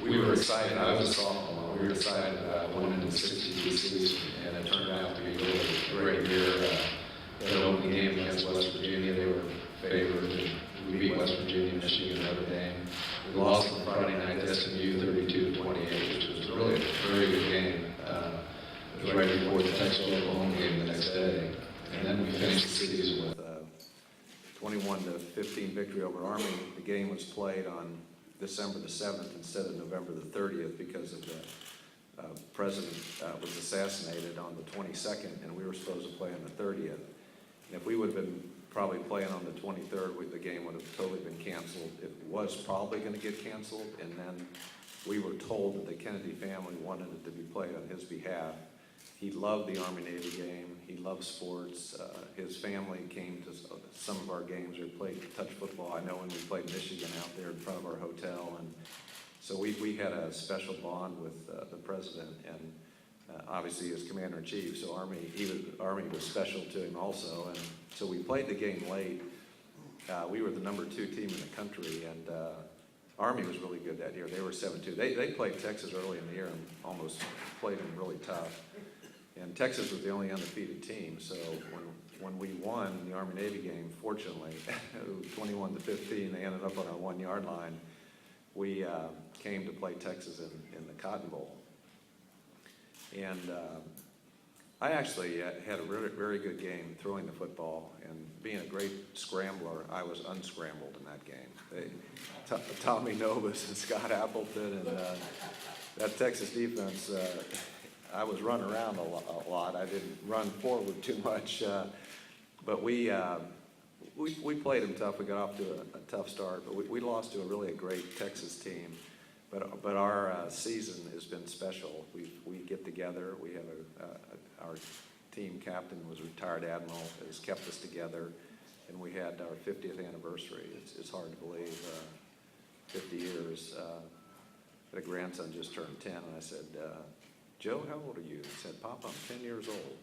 we were excited. I was a sophomore. We were excited about winning the 62 season, and it turned out to be really a great year. That opening game against West Virginia, they were favored. We beat West Virginia, Michigan, Notre Dame. We lost on Friday night to SMU 32-28, which was really a very good game. It was right before the Texas Oklahoma game the next day. And then we finished the season with a 21-15 victory over Army. The game was played on December the 7th instead of November the 30th because of the president was assassinated on the 22nd, and we were supposed to play on the 30th. And if we would have been probably playing on the 23rd, the game would have totally been canceled. It was probably going to get canceled, and then we were told that the Kennedy family wanted it to be played on his behalf. He loved the Army-Navy game. He loved sports. His family came to some of our games or played touch football. I know when we played Michigan out there in front of our hotel. And so we had a special bond with the president and obviously as commander-in-chief. So Army was special to him also. And so we played the game late. We were the number 2 team in the country, and Army was really good that year. They were 7-2. They played Texas early in the year and almost played them really tough. And Texas was the only undefeated team, so when we won the Army-Navy game, fortunately, 21-15, they ended up on our 1-yard line. We came to play Texas in the Cotton Bowl. And I actually had a really, very good game throwing the football, and being a great scrambler, I was unscrambled in that game. Tommy Novus and Scott Appleton and that Texas defense, I was running around a lot. I didn't run forward too much, but we played them tough. We got off to a tough start, but we lost to a great Texas team. But our season has been special. We get together. We have our team captain was a retired admiral, has kept us together, and we had our 50th anniversary. It's hard to believe, 50 years. I had a grandson just turned 10, and I said, Joe, how old are you? He said, Papa, I'm 10 years old.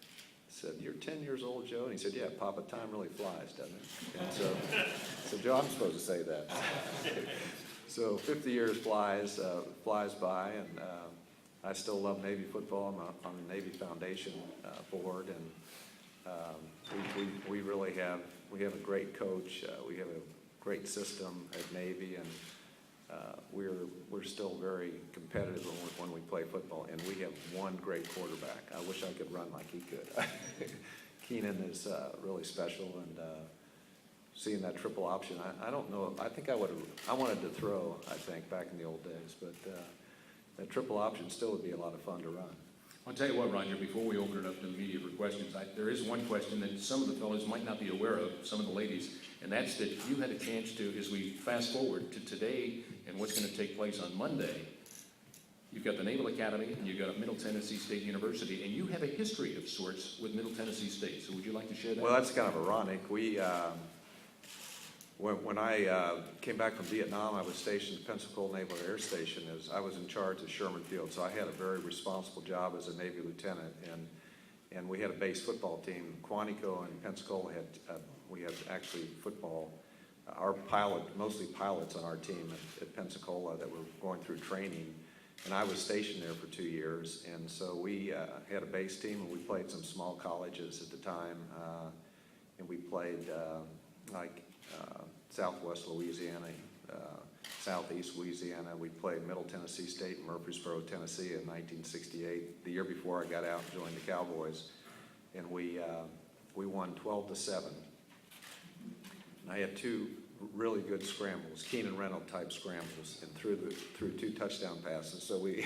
I said, you're 10 years old, Joe? And he said, yeah, Papa, time really flies, doesn't it? And so Joe, I'm supposed to say that. So 50 years flies by, and I still love Navy football. I'm on the Navy Foundation board, and we really have a great coach. We have a great system at Navy, and we're still very competitive when we play football, and we have one great quarterback. I wish I could run like he could. Keenan is really special, and seeing that triple option, I don't know. I think I wanted to throw, I think, back in the old days, but that triple option still would be a lot of fun to run. I'll tell you what, Roger, before we open it up to the media for questions, there is one question that some of the fellows might not be aware of, some of the ladies, and that's that you had a chance to, as we fast forward to today and what's going to take place on Monday, you've got the Naval Academy and you've got Middle Tennessee State University, and you have a history of sorts with Middle Tennessee State. So would you like to share that? Well, that's kind of ironic. When I came back from Vietnam, I was stationed at Pensacola Naval Air Station. I was in charge of Sherman Field, so I had a very responsible job as a Navy lieutenant. And we had a base football team. Quantico and Pensacola we had actually football. Our mostly pilots on our team at Pensacola that were going through training. And I was stationed there for 2 years. And so we had a base team, and we played some small colleges at the time. And we played Southwest Louisiana, Southeast Louisiana. We played Middle Tennessee State in Murfreesboro, Tennessee in 1968, the year before I got out and joined the Cowboys. And we won 12-7. And I had 2 really good scrambles, Keenan Reynolds type scrambles, and threw 2 touchdown passes. So we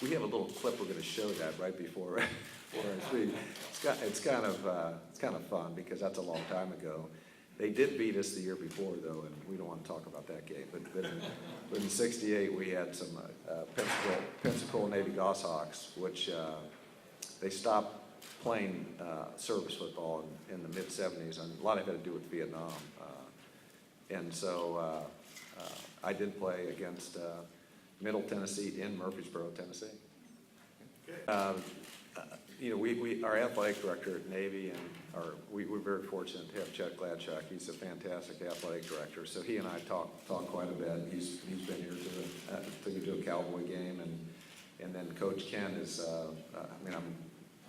have a little clip we're going to show that right before our speech. It's kind of fun because that's a long time ago. They did beat us the year before, though, and we don't want to talk about that game. But in '68, we had some Pensacola Navy Goshawks, which they stopped playing service football in the mid-'70s, and a lot of it had to do with Vietnam. And so I did play against Middle Tennessee in Murfreesboro, Tennessee. Our athletic director at Navy, and we're very fortunate to have Chuck Gladchuck. He's a fantastic athletic director. So he and I talk quite a bit. He's been here to Cowboy game, and then Coach Ken is, I'm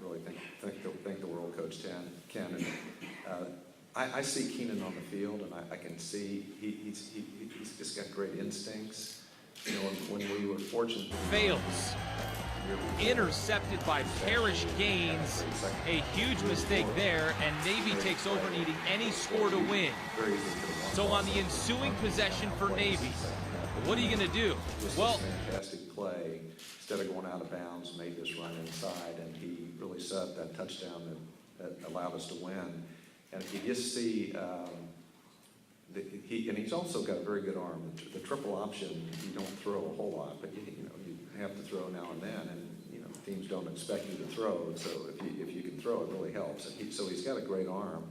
really think the world of Coach Ken. And, I see Keenan on the field, and I can see he's just got great instincts. You know, when we were fortunate. Fails. Intercepted by Parrish Gaines. A huge mistake there, and Navy takes over, needing any score to win. So on the ensuing possession for Navy, what are you going to do? Well, fantastic play. Instead of going out of bounds, made this run inside, and he really set up that touchdown that allowed us to win. And you just see, he's also got a very good arm. The triple option, you don't throw a whole lot, but you have to throw now and then, and teams don't expect you to throw. So if you can throw, it really helps. And so he's got a great arm.